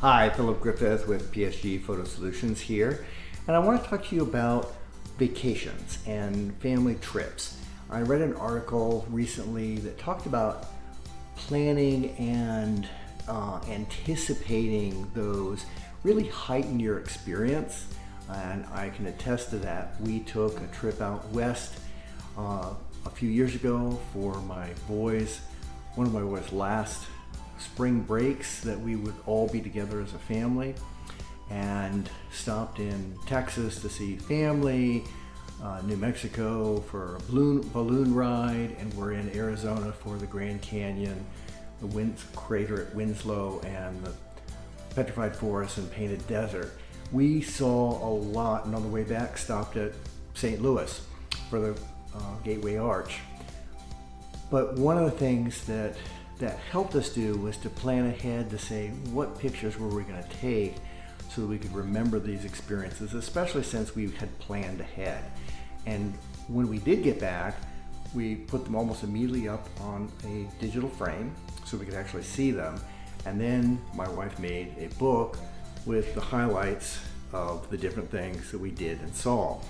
Hi, Philip Griffith with PSG Photo Solutions here, and I want to talk to you about vacations and family trips. I read an article recently that talked about planning and anticipating those really heighten your experience, and I can attest to that. We took a trip out west a few years ago for one of my boys' last spring breaks that we would all be together as a family, and stopped in Texas to see family, New Mexico for a balloon ride, and we're in Arizona for the Grand Canyon, the crater at Winslow, and the petrified forest and painted desert. We saw a lot, and on the way back stopped at St. Louis for the Gateway Arch. But one of the things that helped us do was to plan ahead to say what pictures were we going to take so that we could remember these experiences, especially since we had planned ahead. And when we did get back, we put them almost immediately up on a digital frame so we could actually see them. And then my wife made a book with the highlights of the different things that we did and saw.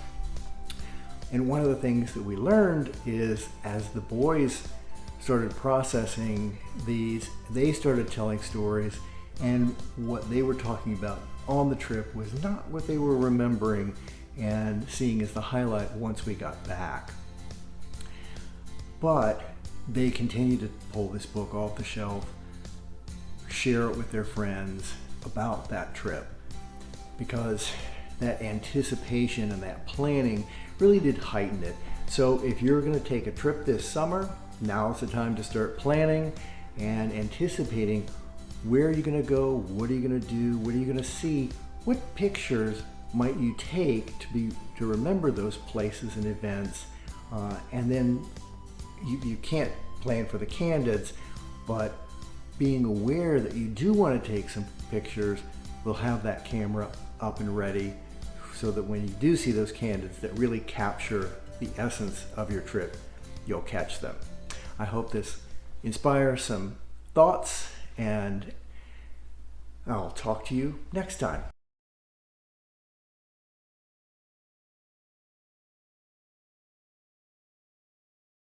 And one of the things that we learned is, as the boys started processing these, they started telling stories, and what they were talking about on the trip was not what they were remembering and seeing as the highlight once we got back. But they continued to pull this book off the shelf, share it with their friends about that trip, because that anticipation and that planning really did heighten it. So if you're going to take a trip this summer, now's the time to start planning and anticipating where are you going to go, what are you going to do, what are you going to see, what pictures might you take to remember those places and events. And then you can't plan for the candids, but being aware that you do want to take some pictures, we'll have that camera up and ready so that when you do see those candids that really capture the essence of your trip, you'll catch them. I hope this inspires some thoughts, and I'll talk to you next time.